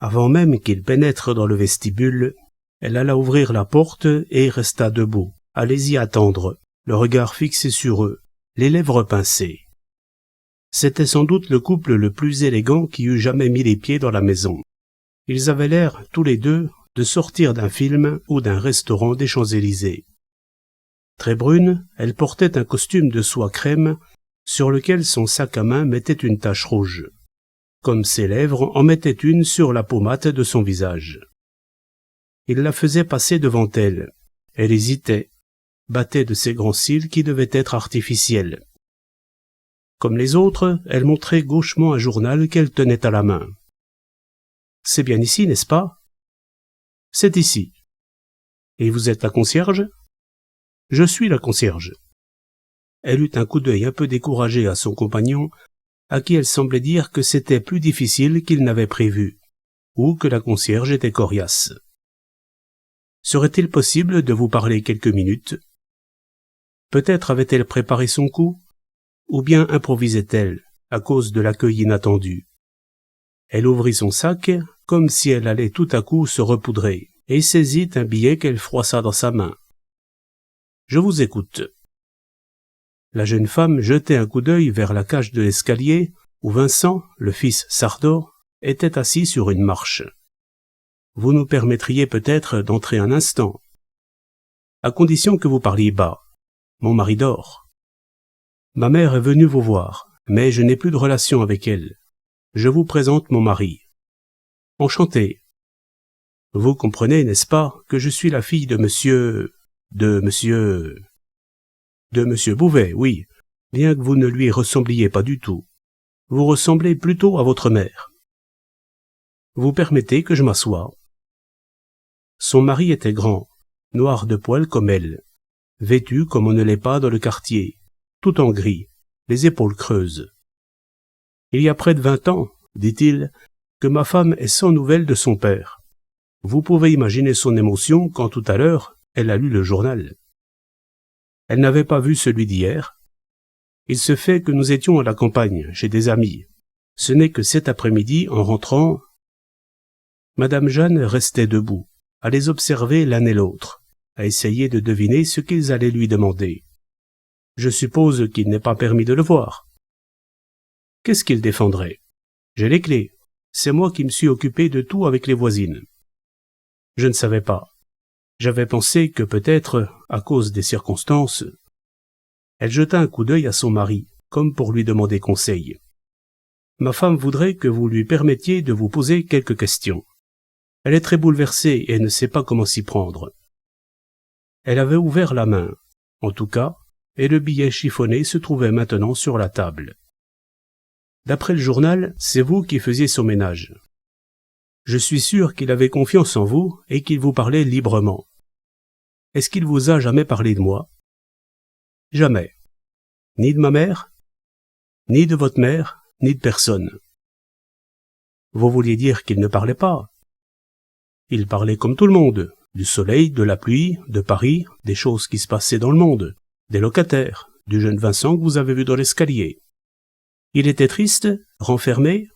Avant même qu'il pénètre dans le vestibule, elle alla ouvrir la porte et resta debout, à les y attendre, le regard fixé sur eux, les lèvres pincées. C'était sans doute le couple le plus élégant qui eût jamais mis les pieds dans la maison. Ils avaient l'air, tous les deux, de sortir d'un film ou d'un restaurant des Champs-Élysées. Très brune, elle portait un costume de soie crème sur lequel son sac à main mettait une tache rouge, comme ses lèvres en mettaient une sur la peau mate de son visage. Il la faisait passer devant elle. Elle hésitait, battait de ses grands cils qui devaient être artificiels. Comme les autres, elle montrait gauchement un journal qu'elle tenait à la main. « C'est bien ici, n'est-ce pas ?»« C'est ici. »« Et vous êtes la concierge ?»« Je suis la concierge. » Elle eut un coup d'œil un peu découragé à son compagnon, à qui elle semblait dire que c'était plus difficile qu'il n'avait prévu, ou que la concierge était coriace. Serait-il possible de vous parler quelques minutes? Peut-être avait-elle préparé son coup, ou bien improvisait-elle, à cause de l'accueil inattendu. Elle ouvrit son sac, comme si elle allait tout à coup se repoudrer, et saisit un billet qu'elle froissa dans sa main. « Je vous écoute. » La jeune femme jetait un coup d'œil vers la cage de l'escalier, où Vincent, le fils Sardo, était assis sur une marche. « Vous nous permettriez peut-être d'entrer un instant. À condition que vous parliez bas. Mon mari dort. Ma mère est venue vous voir, mais je n'ai plus de relation avec elle. Je vous présente mon mari. Enchanté. Vous comprenez, n'est-ce pas, que je suis la fille de monsieur Bouvet, oui, bien que vous ne lui ressembliez pas du tout. Vous ressemblez plutôt à votre mère. Vous permettez que je m'assoie. » Son mari était grand, noir de poil comme elle, vêtu comme on ne l'est pas dans le quartier, tout en gris, les épaules creuses. « Il y a près de 20 ans, dit-il, que ma femme est sans nouvelles de son père. Vous pouvez imaginer son émotion quand tout à l'heure, elle a lu le journal. Elle n'avait pas vu celui d'hier. Il se fait que nous étions à la campagne, chez des amis. Ce n'est que cet après-midi, en rentrant... » Madame Jeanne restait debout, à les observer l'un et l'autre, à essayer de deviner ce qu'ils allaient lui demander. Je suppose qu'il n'est pas permis de le voir. Qu'est-ce qu'il défendrait? J'ai les clés. C'est moi qui me suis occupé de tout avec les voisines. Je ne savais pas. J'avais pensé que peut-être, à cause des circonstances... Elle jeta un coup d'œil à son mari, comme pour lui demander conseil. Ma femme voudrait que vous lui permettiez de vous poser quelques questions. Elle est très bouleversée et ne sait pas comment s'y prendre. Elle avait ouvert la main, en tout cas, et le billet chiffonné se trouvait maintenant sur la table. D'après le journal, c'est vous qui faisiez son ménage. Je suis sûr qu'il avait confiance en vous et qu'il vous parlait librement. Est-ce qu'il vous a jamais parlé de moi? Jamais. Ni de ma mère, ni de votre mère, ni de personne. Vous vouliez dire qu'il ne parlait pas? Il parlait comme tout le monde, du soleil, de la pluie, de Paris, des choses qui se passaient dans le monde, des locataires, du jeune Vincent que vous avez vu dans l'escalier. Il était triste, renfermé?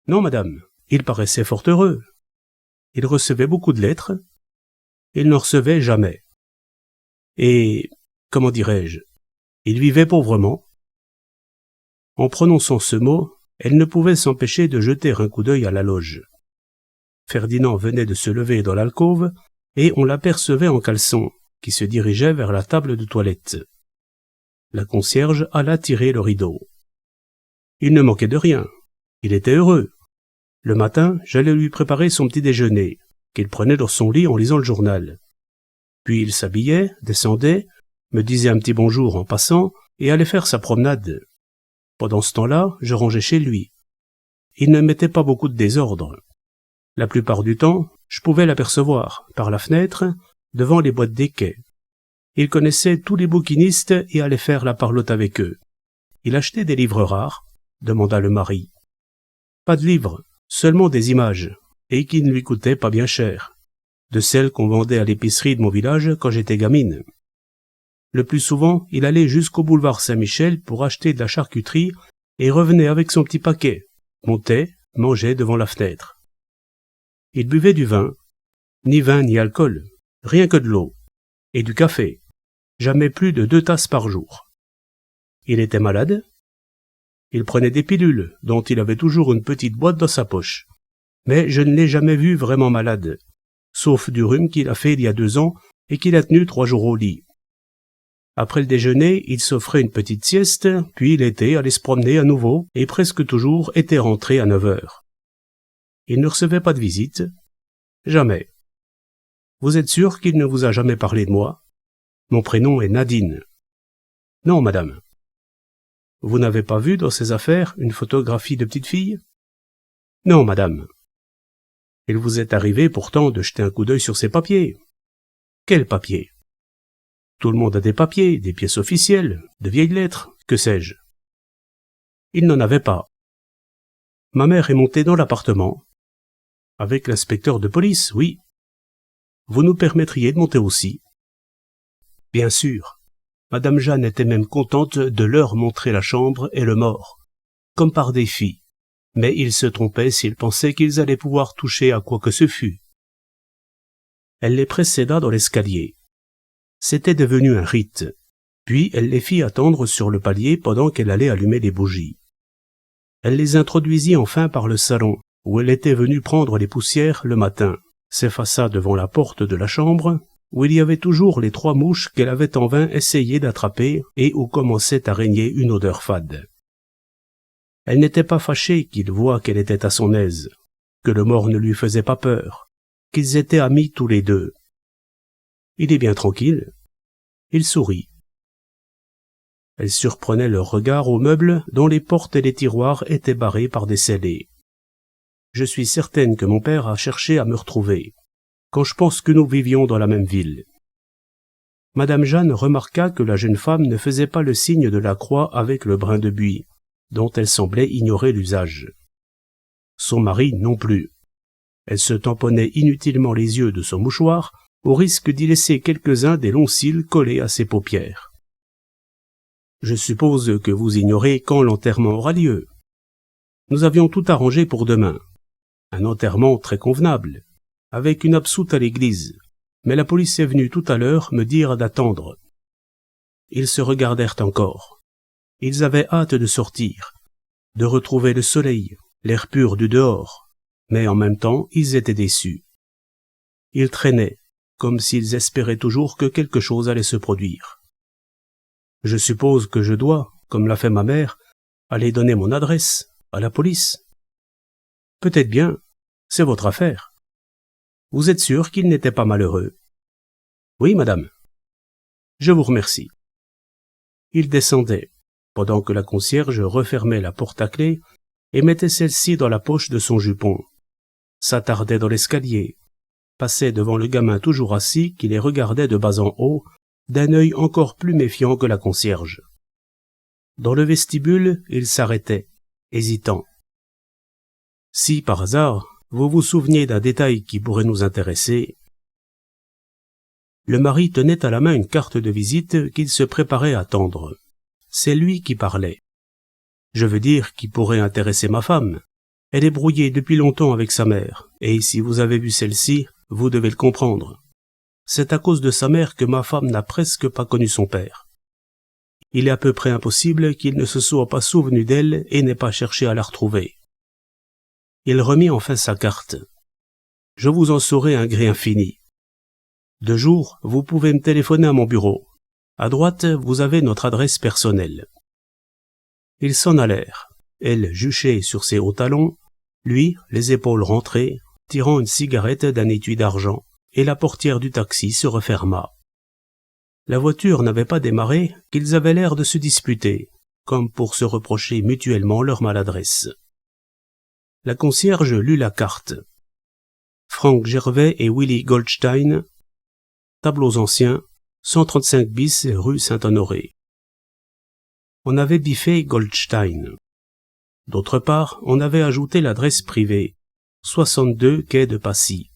Non, madame, il paraissait fort heureux. Il recevait beaucoup de lettres. Il n'en recevait jamais. Et, comment dirais-je, il vivait pauvrement. En prononçant ce mot, elle ne pouvait s'empêcher de jeter un coup d'œil à la loge. Ferdinand venait de se lever dans l'alcôve, et on l'apercevait en caleçon, qui se dirigeait vers la table de toilette. La concierge alla tirer le rideau. Il ne manquait de rien. Il était heureux. Le matin, j'allais lui préparer son petit déjeuner, qu'il prenait dans son lit en lisant le journal. Puis il s'habillait, descendait, me disait un petit bonjour en passant, et allait faire sa promenade. Pendant ce temps-là, je rangeais chez lui. Il ne mettait pas beaucoup de désordre. La plupart du temps, je pouvais l'apercevoir, par la fenêtre, devant les boîtes des quais. Il connaissait tous les bouquinistes et allait faire la parlotte avec eux. Il achetait des livres rares, demanda le mari. Pas de livres, seulement des images, et qui ne lui coûtaient pas bien cher, de celles qu'on vendait à l'épicerie de mon village quand j'étais gamine. Le plus souvent, il allait jusqu'au boulevard Saint-Michel pour acheter de la charcuterie et revenait avec son petit paquet, montait, mangeait devant la fenêtre. Il buvait du vin, ni alcool, rien que de l'eau, et du café, jamais plus de 2 tasses par jour. Il était malade. Il prenait des pilules, dont il avait toujours une petite boîte dans sa poche. Mais je ne l'ai jamais vu vraiment malade, sauf du rhume qu'il a fait il y a 2 ans et qu'il a tenu 3 jours au lit. Après le déjeuner, il s'offrait une petite sieste, puis l'été allait se promener à nouveau et presque toujours était rentré à 9 heures. Il ne recevait pas de visite. Jamais. Vous êtes sûr qu'il ne vous a jamais parlé de moi? Mon prénom est Nadine. Non, madame. Vous n'avez pas vu dans ses affaires une photographie de petite fille? Non, madame. Il vous est arrivé pourtant de jeter un coup d'œil sur ses papiers. Quels papiers? Tout le monde a des papiers, des pièces officielles, de vieilles lettres, que sais-je. Il n'en avait pas. Ma mère est montée dans l'appartement. Avec l'inspecteur de police, oui. Vous nous permettriez de monter aussi? Bien sûr. Madame Jeanne était même contente de leur montrer la chambre et le mort, comme par défi. Mais ils se trompaient s'ils pensaient qu'ils allaient pouvoir toucher à quoi que ce fût. Elle les précéda dans l'escalier. C'était devenu un rite. Puis elle les fit attendre sur le palier pendant qu'elle allait allumer les bougies. Elle les introduisit enfin par le salon, où elle était venue prendre les poussières le matin, s'effaça devant la porte de la chambre, où il y avait toujours les 3 mouches qu'elle avait en vain essayé d'attraper et où commençait à régner une odeur fade. Elle n'était pas fâchée qu'il voie qu'elle était à son aise, que le mort ne lui faisait pas peur, qu'ils étaient amis tous les deux. Il est bien tranquille. Il sourit. Elle surprenait leur regard aux meubles dont les portes et les tiroirs étaient barrés par des scellés. Je suis certaine que mon père a cherché à me retrouver, quand je pense que nous vivions dans la même ville. Madame Jeanne remarqua que la jeune femme ne faisait pas le signe de la croix avec le brin de buis, dont elle semblait ignorer l'usage. Son mari non plus. Elle se tamponnait inutilement les yeux de son mouchoir, au risque d'y laisser quelques-uns des longs cils collés à ses paupières. Je suppose que vous ignorez quand l'enterrement aura lieu. Nous avions tout arrangé pour demain. Un enterrement très convenable, avec une absoute à l'église, mais la police est venue tout à l'heure me dire d'attendre. Ils se regardèrent encore. Ils avaient hâte de sortir, de retrouver le soleil, l'air pur du dehors, mais en même temps ils étaient déçus. Ils traînaient, comme s'ils espéraient toujours que quelque chose allait se produire. Je suppose que je dois, comme l'a fait ma mère, aller donner mon adresse à la police. Peut-être bien, c'est votre affaire. Vous êtes sûr qu'il n'était pas malheureux? Oui, madame. Je vous remercie. Il descendait, pendant que la concierge refermait la porte à clé et mettait celle-ci dans la poche de son jupon, s'attardait dans l'escalier, passait devant le gamin toujours assis qui les regardait de bas en haut, d'un œil encore plus méfiant que la concierge. Dans le vestibule, il s'arrêtait, hésitant. Si, par hasard, vous vous souveniez d'un détail qui pourrait nous intéresser. Le mari tenait à la main une carte de visite qu'il se préparait à tendre. C'est lui qui parlait. Je veux dire qui pourrait intéresser ma femme. Elle est brouillée depuis longtemps avec sa mère, et si vous avez vu celle-ci, vous devez le comprendre. C'est à cause de sa mère que ma femme n'a presque pas connu son père. Il est à peu près impossible qu'il ne se soit pas souvenu d'elle et n'ait pas cherché à la retrouver. Il remit enfin sa carte. Je vous en saurai un gré infini. De jour, vous pouvez me téléphoner à mon bureau. À droite, vous avez notre adresse personnelle. Ils s'en allèrent, elle juchée sur ses hauts talons, lui, les épaules rentrées, tirant une cigarette d'un étui d'argent, et la portière du taxi se referma. La voiture n'avait pas démarré qu'ils avaient l'air de se disputer, comme pour se reprocher mutuellement leur maladresse. La concierge lut la carte. Frank Gervais et Willy Goldstein, tableaux anciens, 135 bis rue Saint-Honoré. On avait biffé Goldstein. D'autre part, on avait ajouté l'adresse privée, 62 quai de Passy.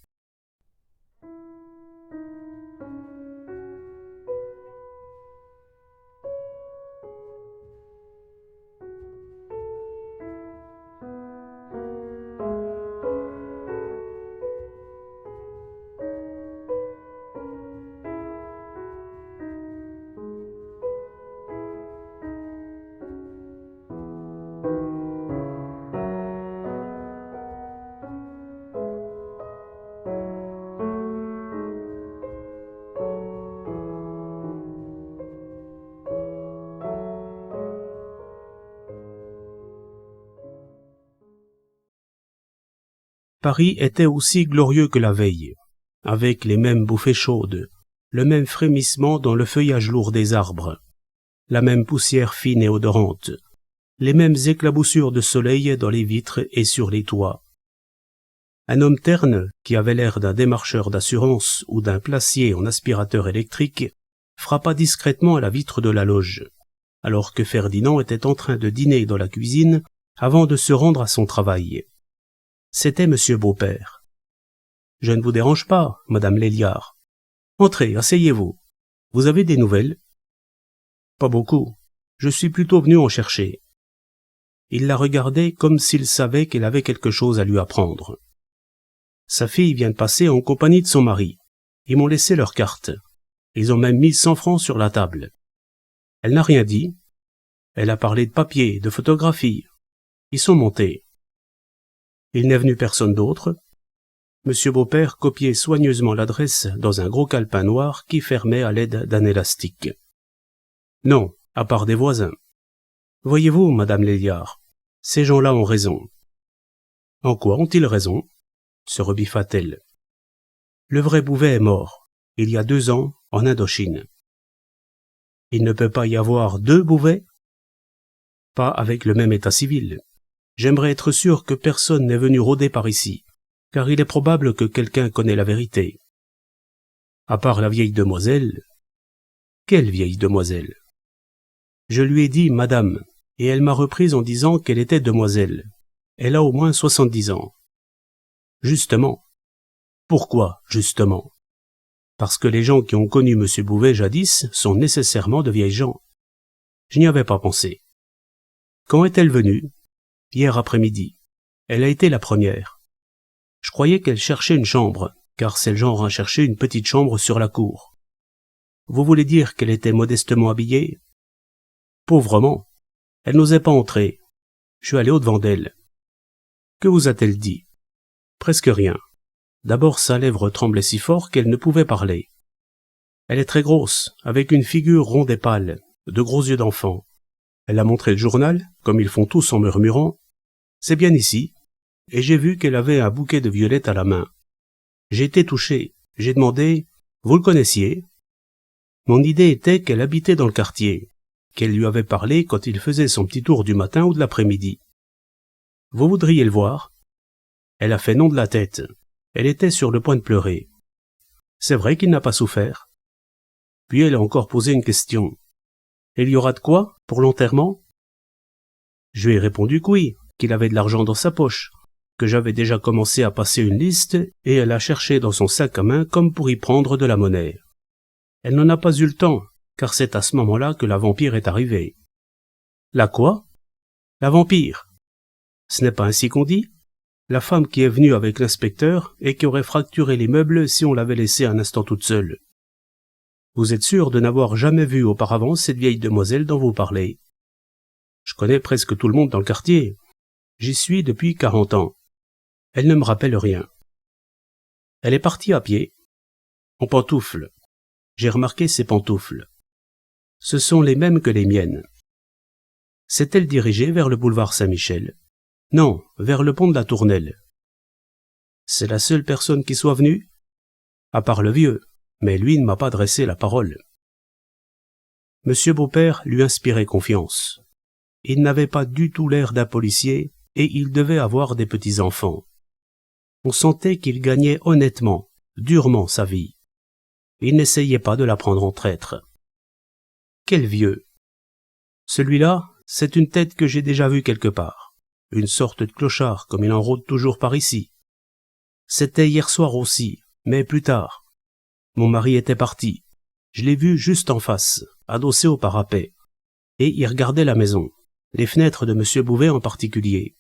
Paris était aussi glorieux que la veille, avec les mêmes bouffées chaudes, le même frémissement dans le feuillage lourd des arbres, la même poussière fine et odorante, les mêmes éclaboussures de soleil dans les vitres et sur les toits. Un homme terne, qui avait l'air d'un démarcheur d'assurance ou d'un placier en aspirateur électrique, frappa discrètement à la vitre de la loge, alors que Ferdinand était en train de dîner dans la cuisine avant de se rendre à son travail. C'était Monsieur Beaupère. « Je ne vous dérange pas, Madame Léliard. Entrez, asseyez-vous. Vous avez des nouvelles ?»« Pas beaucoup. Je suis plutôt venu en chercher. » Il la regardait comme s'il savait qu'elle avait quelque chose à lui apprendre. Sa fille vient de passer en compagnie de son mari. Ils m'ont laissé leurs cartes. Ils ont même mis 100 francs sur la table. Elle n'a rien dit. Elle a parlé de papier, de photographie. Ils sont montés. Il n'est venu personne d'autre. Monsieur Beaupère copiait soigneusement l'adresse dans un gros calepin noir qui fermait à l'aide d'un élastique. Non, à part des voisins. Voyez-vous, Madame Léliard, ces gens-là ont raison. En quoi ont-ils raison? Se rebiffa-t-elle. Le vrai Bouvet est mort, il y a 2 ans, en Indochine. Il ne peut pas y avoir 2 Bouvets? Pas avec le même état civil. J'aimerais être sûr que personne n'est venu rôder par ici, car il est probable que quelqu'un connaît la vérité. À part la vieille demoiselle. Quelle vieille demoiselle? Je lui ai dit madame, et elle m'a reprise en disant qu'elle était demoiselle. Elle a au moins 70 ans. Justement. Pourquoi, justement? Parce que les gens qui ont connu M. Bouvet jadis sont nécessairement de vieilles gens. Je n'y avais pas pensé. Quand est-elle venue? Hier après-midi. Elle a été la première. Je croyais qu'elle cherchait une chambre, car c'est le genre à chercher une petite chambre sur la cour. Vous voulez dire qu'elle était modestement habillée? Pauvrement. Elle n'osait pas entrer. Je suis allé au-devant d'elle. Que vous a-t-elle dit? Presque rien. D'abord sa lèvre tremblait si fort qu'elle ne pouvait parler. Elle est très grosse, avec une figure ronde et pâle, de gros yeux d'enfant. Elle a montré le journal, comme ils font tous en murmurant. C'est bien ici. Et j'ai vu qu'elle avait un bouquet de violettes à la main. J'ai été touché. J'ai demandé, vous le connaissiez? Mon idée était qu'elle habitait dans le quartier, qu'elle lui avait parlé quand il faisait son petit tour du matin ou de l'après-midi. Vous voudriez le voir? Elle a fait non de la tête. Elle était sur le point de pleurer. C'est vrai qu'il n'a pas souffert. Puis elle a encore posé une question. Il y aura de quoi pour l'enterrement? Je lui ai répondu que oui, qu'il avait de l'argent dans sa poche, que j'avais déjà commencé à passer une liste, et elle a cherché dans son sac à main comme pour y prendre de la monnaie. Elle n'en a pas eu le temps, car c'est à ce moment-là que la vampire est arrivée. La quoi? La vampire. Ce n'est pas ainsi qu'on dit? La femme qui est venue avec l'inspecteur et qui aurait fracturé les meubles si on l'avait laissée un instant toute seule. Vous êtes sûr de n'avoir jamais vu auparavant cette vieille demoiselle dont vous parlez? Je connais presque tout le monde dans le quartier. J'y suis depuis 40 ans. Elle ne me rappelle rien. Elle est partie à pied. En pantoufles. J'ai remarqué ses pantoufles. Ce sont les mêmes que les miennes. S'est-elle dirigée vers le boulevard Saint-Michel? Non, vers le pont de la Tournelle. C'est la seule personne qui soit venue? À part le vieux, mais lui ne m'a pas adressé la parole. Monsieur Beaupère lui inspirait confiance. Il n'avait pas du tout l'air d'un policier, et il devait avoir des petits-enfants. On sentait qu'il gagnait honnêtement, durement sa vie. Il n'essayait pas de la prendre en traître. Quel vieux! Celui-là, c'est une tête que j'ai déjà vue quelque part. Une sorte de clochard, comme il en rôde toujours par ici. C'était hier soir aussi, mais plus tard. Mon mari était parti. Je l'ai vu juste en face, adossé au parapet. Et il regardait la maison, les fenêtres de M. Bouvet en particulier.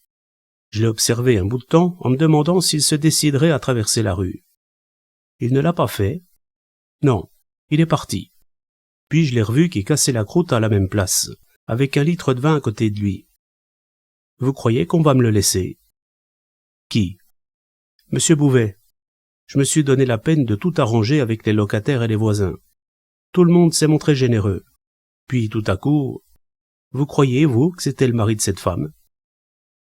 Je l'ai observé un bout de temps en me demandant s'il se déciderait à traverser la rue. Il ne l'a pas fait. Non, il est parti. Puis je l'ai revu qui cassait la croûte à la même place, avec un litre de vin à côté de lui. Vous croyez qu'on va me le laisser? Qui? Monsieur Bouvet. Je me suis donné la peine de tout arranger avec les locataires et les voisins. Tout le monde s'est montré généreux. Puis tout à coup, vous croyez, vous, que c'était le mari de cette femme?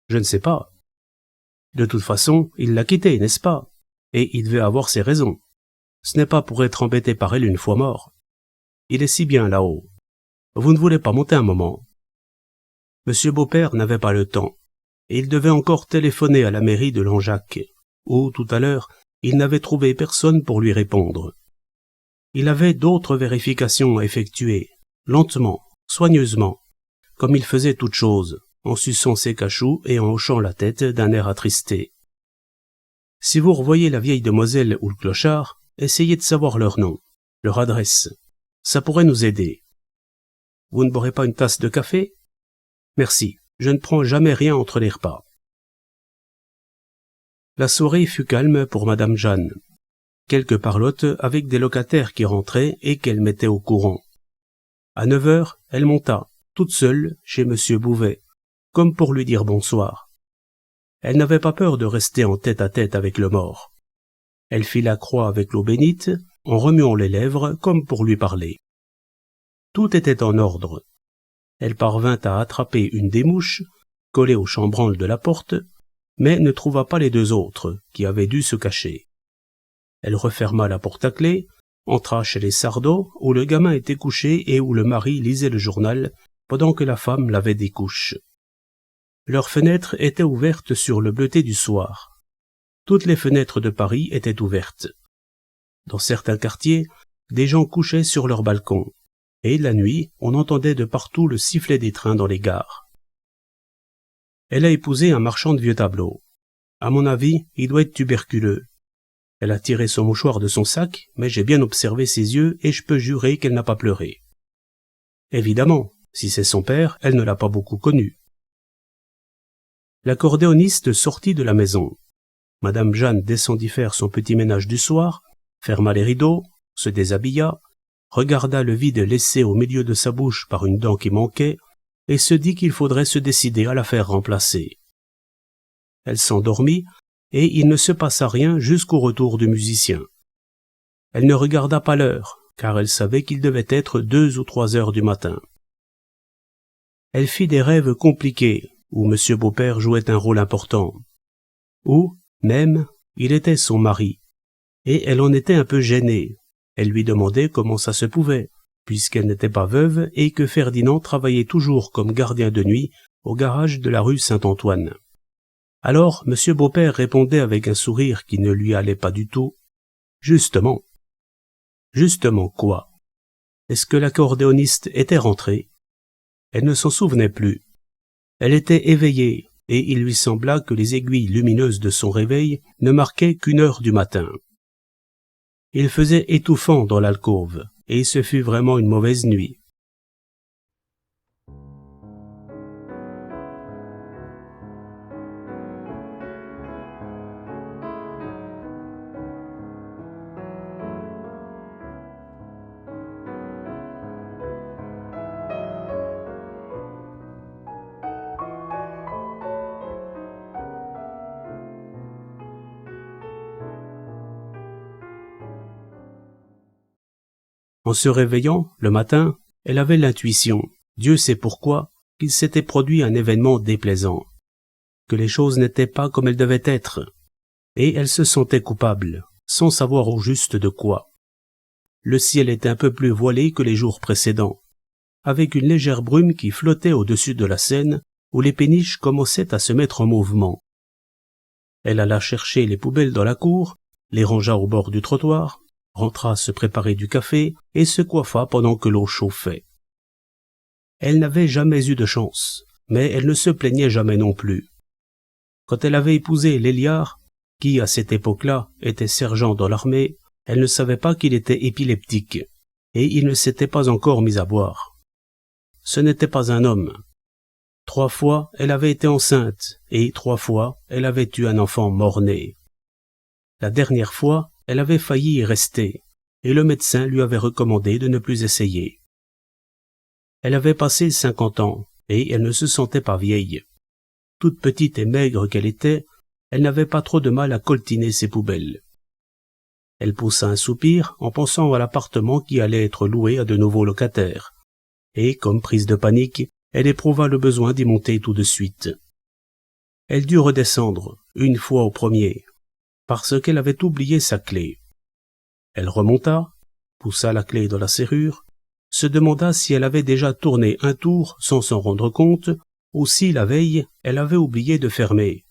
Je ne sais pas. De toute façon, il l'a quittée, n'est-ce pas? Et il devait avoir ses raisons. Ce n'est pas pour être embêté par elle une fois mort. Il est si bien là-haut. Vous ne voulez pas monter un moment? Monsieur Beaupère n'avait pas le temps, et il devait encore téléphoner à la mairie de Langeac, où, tout à l'heure, il n'avait trouvé personne pour lui répondre. Il avait d'autres vérifications à effectuer, lentement, soigneusement, comme il faisait toutes choses, en suçant ses cachous et en hochant la tête d'un air attristé. Si vous revoyez la vieille demoiselle ou le clochard, essayez de savoir leur nom, leur adresse. Ça pourrait nous aider. Vous ne boirez pas une tasse de café? Merci, je ne prends jamais rien entre les repas. La soirée fut calme pour Madame Jeanne. Quelques parlottes avec des locataires qui rentraient et qu'elle mettait au courant. À 9 heures, elle monta, toute seule, chez Monsieur Bouvet, comme pour lui dire bonsoir. Elle n'avait pas peur de rester en tête-à-tête avec le mort. Elle fit la croix avec l'eau bénite, en remuant les lèvres comme pour lui parler. Tout était en ordre. Elle parvint à attraper une des mouches, collée au chambranle de la porte, mais ne trouva pas les deux autres, qui avaient dû se cacher. Elle referma la porte à clé, entra chez les Sardeau, où le gamin était couché et où le mari lisait le journal, pendant que la femme lavait des couches. Leurs fenêtres étaient ouvertes sur le bleuté du soir. Toutes les fenêtres de Paris étaient ouvertes. Dans certains quartiers, des gens couchaient sur leurs balcons, et la nuit, on entendait de partout le sifflet des trains dans les gares. Elle a épousé un marchand de vieux tableaux. À mon avis, il doit être tuberculeux. Elle a tiré son mouchoir de son sac, mais j'ai bien observé ses yeux et je peux jurer qu'elle n'a pas pleuré. Évidemment, si c'est son père, elle ne l'a pas beaucoup connu. L'accordéoniste sortit de la maison. Madame Jeanne descendit faire son petit ménage du soir, ferma les rideaux, se déshabilla, regarda le vide laissé au milieu de sa bouche par une dent qui manquait, et se dit qu'il faudrait se décider à la faire remplacer. Elle s'endormit, et il ne se passa rien jusqu'au retour du musicien. Elle ne regarda pas l'heure, car elle savait qu'il devait être 2 ou 3 heures du matin. Elle fit des rêves compliqués, où M. Beaupère jouait un rôle important, où, même, il était son mari, et elle en était un peu gênée. Elle lui demandait comment ça se pouvait, puisqu'elle n'était pas veuve et que Ferdinand travaillait toujours comme gardien de nuit au garage de la rue Saint-Antoine. Alors M. Beaupère répondait avec un sourire qui ne lui allait pas du tout. « Justement. » « Justement quoi? Est-ce que l'accordéoniste était rentré? » Elle ne s'en souvenait plus. Elle était éveillée, et il lui sembla que les aiguilles lumineuses de son réveil ne marquaient qu'1 heure du matin. Il faisait étouffant dans l'alcôve, et ce fut vraiment une mauvaise nuit. En se réveillant, le matin, elle avait l'intuition, Dieu sait pourquoi, qu'il s'était produit un événement déplaisant, que les choses n'étaient pas comme elles devaient être, et elle se sentait coupable, sans savoir au juste de quoi. Le ciel était un peu plus voilé que les jours précédents, avec une légère brume qui flottait au-dessus de la Seine, où les péniches commençaient à se mettre en mouvement. Elle alla chercher les poubelles dans la cour, les rangea au bord du trottoir, rentra se préparer du café et se coiffa pendant que l'eau chauffait. Elle n'avait jamais eu de chance, mais elle ne se plaignait jamais non plus. Quand elle avait épousé Léliard, qui à cette époque-là était sergent dans l'armée, elle ne savait pas qu'il était épileptique, et il ne s'était pas encore mis à boire. Ce n'était pas un homme. 3 fois, elle avait été enceinte, et 3 fois, elle avait eu un enfant mort-né. La dernière fois, elle avait failli y rester, et le médecin lui avait recommandé de ne plus essayer. Elle avait passé 50 ans, et elle ne se sentait pas vieille. Toute petite et maigre qu'elle était, elle n'avait pas trop de mal à coltiner ses poubelles. Elle poussa un soupir en pensant à l'appartement qui allait être loué à de nouveaux locataires, et, comme prise de panique, elle éprouva le besoin d'y monter tout de suite. Elle dut redescendre, une fois au premier, parce qu'elle avait oublié sa clé. Elle remonta, poussa la clé dans la serrure, se demanda si elle avait déjà tourné un tour sans s'en rendre compte, ou si la veille elle avait oublié de fermer,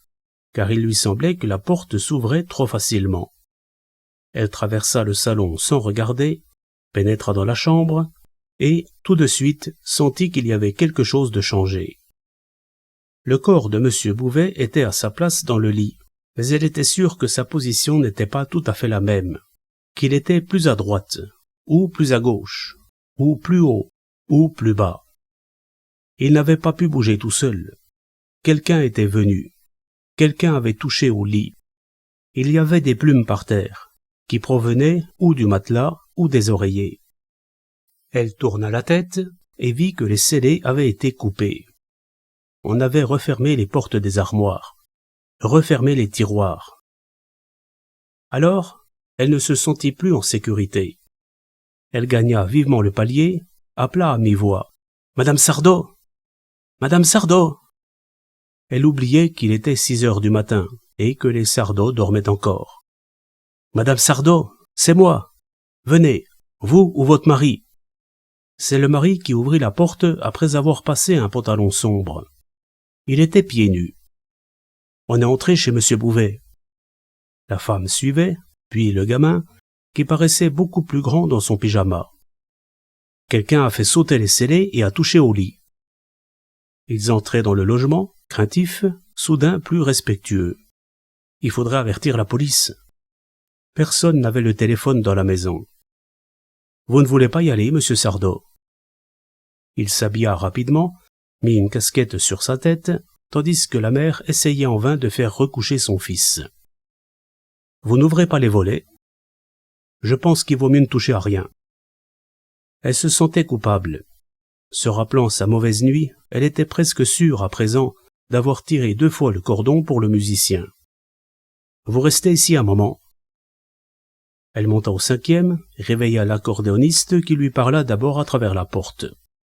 car il lui semblait que la porte s'ouvrait trop facilement. Elle traversa le salon sans regarder, pénétra dans la chambre, et, tout de suite, sentit qu'il y avait quelque chose de changé. Le corps de M. Bouvet était à sa place dans le lit, mais elle était sûre que sa position n'était pas tout à fait la même, qu'il était plus à droite, ou plus à gauche, ou plus haut, ou plus bas. Il n'avait pas pu bouger tout seul. Quelqu'un était venu. Quelqu'un avait touché au lit. Il y avait des plumes par terre, qui provenaient ou du matelas ou des oreillers. Elle tourna la tête et vit que les scellés avaient été coupés. On avait refermé les portes des armoires, refermé les tiroirs. Alors, elle ne se sentit plus en sécurité. Elle gagna vivement le palier, appela à mi-voix. « Madame Sardeau! Madame Sardeau !» Elle oubliait qu'il était 6 heures du matin et que les Sardeau dormaient encore. « Madame Sardeau, c'est moi. Venez, vous ou votre mari. » C'est le mari qui ouvrit la porte après avoir passé un pantalon sombre. Il était pieds nus. « On est entré chez M. Bouvet. » La femme suivait, puis le gamin, qui paraissait beaucoup plus grand dans son pyjama. Quelqu'un a fait sauter les scellés et a touché au lit. Ils entraient dans le logement, craintifs, soudain plus respectueux. Il faudrait avertir la police. Personne n'avait le téléphone dans la maison. « Vous ne voulez pas y aller, monsieur Sardeau ?» Il s'habilla rapidement, mit une casquette sur sa tête, tandis que la mère essayait en vain de faire recoucher son fils. « Vous n'ouvrez pas les volets ? Je pense qu'il vaut mieux ne toucher à rien. » Elle se sentait coupable. Se rappelant sa mauvaise nuit, elle était presque sûre à présent d'avoir tiré 2 fois le cordon pour le musicien. « Vous restez ici un moment. » Elle monta au 5e, réveilla l'accordéoniste qui lui parla d'abord à travers la porte.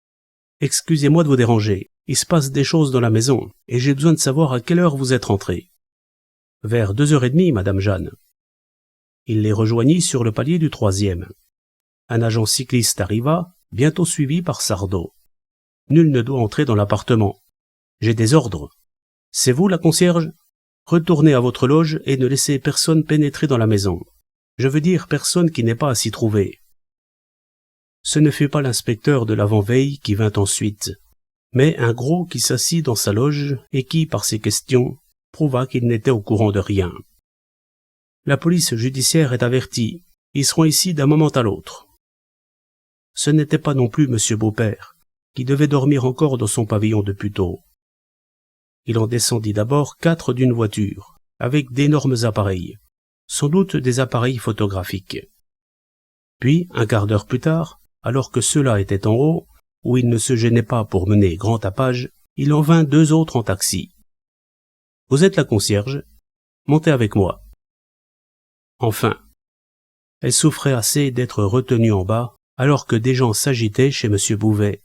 « Excusez-moi de vous déranger, il se passe des choses dans la maison, et j'ai besoin de savoir à quelle heure vous êtes rentrée. »« Vers 2h30, madame Jeanne. » Il les rejoignit sur le palier du 3e. Un agent cycliste arriva, bientôt suivi par Sardeau. « Nul ne doit entrer dans l'appartement. J'ai des ordres. C'est vous la concierge ? Retournez à votre loge et ne laissez personne pénétrer dans la maison. Je veux dire personne qui n'ait pas à s'y trouver. » Ce ne fut pas l'inspecteur de l'avant-veille qui vint ensuite, mais un gros qui s'assit dans sa loge et qui, par ses questions, prouva qu'il n'était au courant de rien. « La police judiciaire est avertie. Ils seront ici d'un moment à l'autre. » Ce n'était pas non plus M. Beaupère, qui devait dormir encore dans son pavillon de Puteaux. Il en descendit d'abord 4 d'une voiture, avec d'énormes appareils, sans doute des appareils photographiques. Puis, un quart d'heure plus tard, alors que ceux-là étaient en haut, où il ne se gênait pas pour mener grand tapage, il en vint 2 autres en taxi. « Vous êtes la concierge ? Montez avec moi. » Enfin, elle souffrait assez d'être retenue en bas, alors que des gens s'agitaient chez M. Bouvet.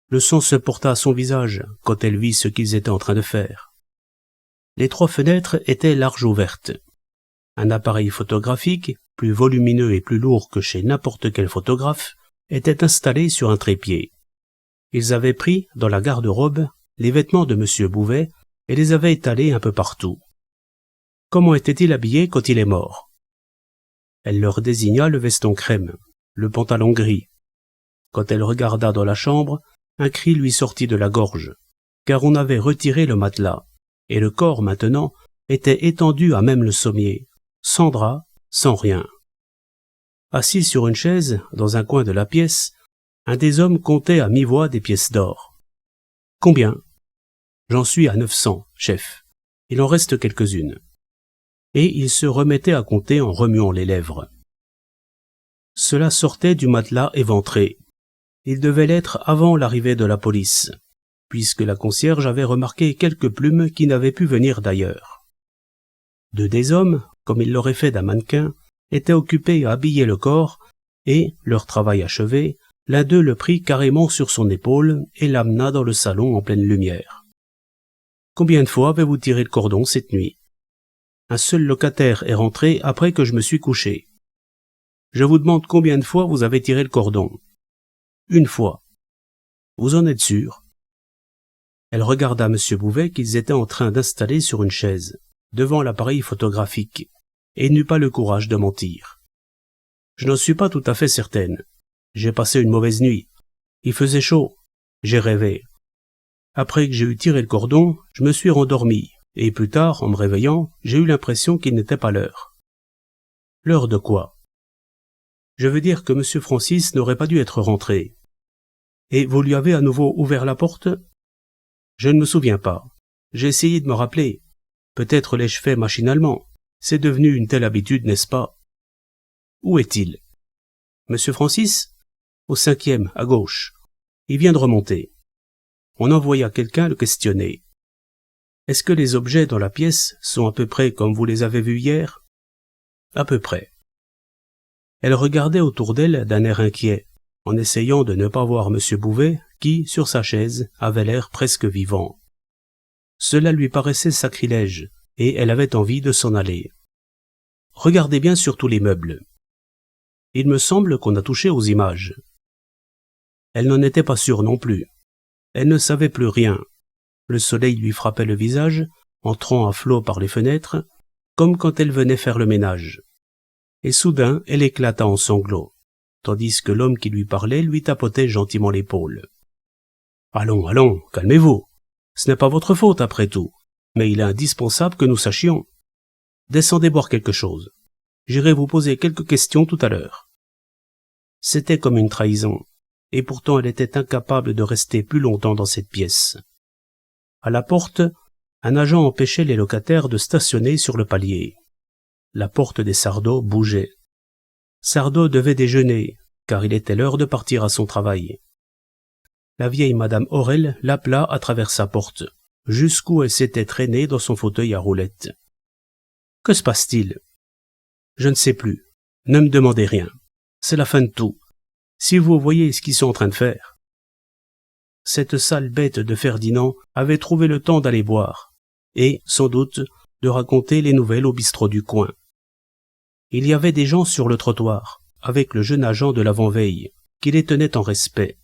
Le sang se porta à son visage quand elle vit ce qu'ils étaient en train de faire. Les 3 fenêtres étaient larges ouvertes. Un appareil photographique, plus volumineux et plus lourd que chez n'importe quel photographe, était installé sur un trépied. Ils avaient pris, dans la garde-robe, les vêtements de M. Bouvet et les avaient étalés un peu partout. Comment était-il habillé quand il est mort ? Elle leur désigna le veston crème, le pantalon gris. Quand elle regarda dans la chambre, un cri lui sortit de la gorge, car on avait retiré le matelas, et le corps maintenant était étendu à même le sommier, sans drap, sans rien. Assis sur une chaise, dans un coin de la pièce, un des hommes comptait à mi-voix des pièces d'or. « Combien ? » ?»« J'en suis à 900, chef. Il en reste quelques-unes. » Et il se remettait à compter en remuant les lèvres. Cela sortait du matelas éventré. Il devait l'être avant l'arrivée de la police, puisque la concierge avait remarqué quelques plumes qui n'avaient pu venir d'ailleurs. 2 des hommes, comme il l'aurait fait d'un mannequin, étaient occupés à habiller le corps, et, leur travail achevé, l'un d'eux le prit carrément sur son épaule et l'amena dans le salon en pleine lumière. « Combien de fois avez-vous tiré le cordon cette nuit? Un seul locataire est rentré après que je me suis couché. Je vous demande combien de fois vous avez tiré le cordon. Une fois. Vous en êtes sûr? Elle regarda M. Bouvet qu'ils étaient en train d'installer sur une chaise, devant l'appareil photographique, et n'eut pas le courage de mentir. Je n'en suis pas tout à fait certaine. J'ai passé une mauvaise nuit. Il faisait chaud. J'ai rêvé. Après que j'ai eu tiré le cordon, je me suis rendormi, et plus tard, en me réveillant, j'ai eu l'impression qu'il n'était pas l'heure. L'heure de quoi? Je veux dire que M. Francis n'aurait pas dû être rentré. Et vous lui avez à nouveau ouvert la porte? Je ne me souviens pas. J'ai essayé de me rappeler. Peut-être l'ai-je fait machinalement. C'est devenu une telle habitude, n'est-ce pas? Où est-il? Monsieur Francis? Au 5e, à gauche. Il vient de remonter. On envoya quelqu'un le questionner. Est-ce que les objets dans la pièce sont à peu près comme vous les avez vus hier? À peu près. Elle regardait autour d'elle d'un air inquiet, en essayant de ne pas voir M. Bouvet, qui, sur sa chaise, avait l'air presque vivant. Cela lui paraissait sacrilège, et elle avait envie de s'en aller. Regardez bien sur tous les meubles. Il me semble qu'on a touché aux images. Elle n'en était pas sûre non plus. Elle ne savait plus rien. Le soleil lui frappait le visage, entrant à flot par les fenêtres, comme quand elle venait faire le ménage. Et soudain, elle éclata en sanglots, tandis que l'homme qui lui parlait lui tapotait gentiment l'épaule. « Allons, allons, calmez-vous. Ce n'est pas votre faute après tout, mais il est indispensable que nous sachions. Descendez boire quelque chose. J'irai vous poser quelques questions tout à l'heure. » C'était comme une trahison, et pourtant elle était incapable de rester plus longtemps dans cette pièce. À la porte, un agent empêchait les locataires de stationner sur le palier. La porte des Sardeau bougeait. Sardeau devait déjeuner, car il était l'heure de partir à son travail. La vieille Madame Aurel l'appela à travers sa porte, jusqu'où elle s'était traînée dans son fauteuil à roulettes. « Que se passe-t-il »« Je ne sais plus. Ne me demandez rien. C'est la fin de tout. Si vous voyez ce qu'ils sont en train de faire. » Cette sale bête de Ferdinand avait trouvé le temps d'aller boire, et, sans doute, de raconter les nouvelles au bistrot du coin. Il y avait des gens sur le trottoir, avec le jeune agent de l'avant-veille, qui les tenait en respect.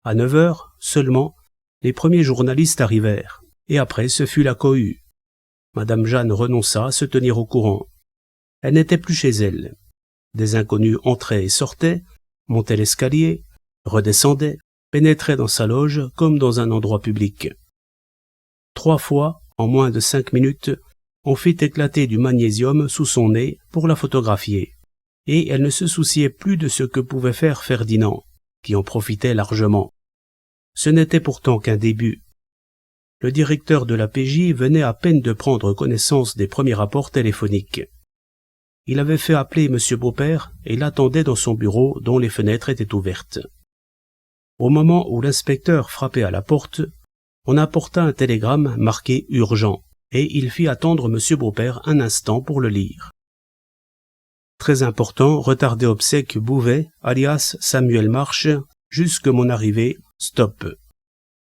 À 9 heures, seulement, les premiers journalistes arrivèrent, et après ce fut la cohue. Madame Jeanne renonça à se tenir au courant. Elle n'était plus chez elle. Des inconnus entraient et sortaient, montaient l'escalier, redescendaient, pénétraient dans sa loge comme dans un endroit public. 3 fois, en moins de 5 minutes, on fit éclater du magnésium sous son nez pour la photographier, et elle ne se souciait plus de ce que pouvait faire Ferdinand, qui en profitait largement. Ce n'était pourtant qu'un début. Le directeur de la PJ venait à peine de prendre connaissance des premiers rapports téléphoniques. Il avait fait appeler M. Beaupère et l'attendait dans son bureau dont les fenêtres étaient ouvertes. Au moment où l'inspecteur frappait à la porte, on apporta un télégramme marqué « Urgent » et il fit attendre M. Beaupère un instant pour le lire. Très important, retardé obsèque Bouvet, alias Samuel Marche, jusque mon arrivée, stop.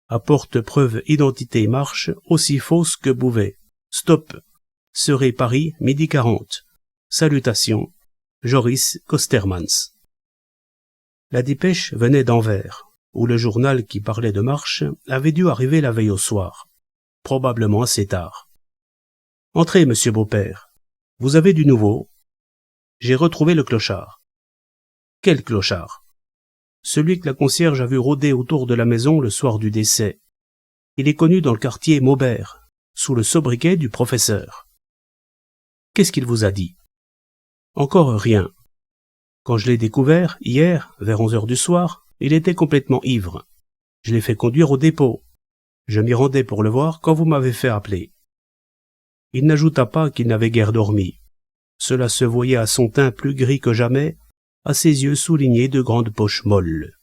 Apporte preuve identité Marche, aussi fausse que Bouvet, stop. Serait Paris, 12h40. Salutations, Joris Kostermans. La dépêche venait d'Anvers, où le journal qui parlait de Marche avait dû arriver la veille au soir, probablement assez tard. « Entrez, monsieur Beaupère. Vous avez du nouveau ?» J'ai retrouvé le clochard. « Quel clochard ?» Celui que la concierge a vu rôder autour de la maison le soir du décès. Il est connu dans le quartier Maubert, sous le sobriquet du professeur. « Qu'est-ce qu'il vous a dit ?»« Encore rien. Quand je l'ai découvert, hier, vers 11 heures du soir, il était complètement ivre. Je l'ai fait conduire au dépôt. Je m'y rendais pour le voir quand vous m'avez fait appeler. » Il n'ajouta pas qu'il n'avait guère dormi. Cela se voyait à son teint plus gris que jamais, à ses yeux soulignés de grandes poches molles.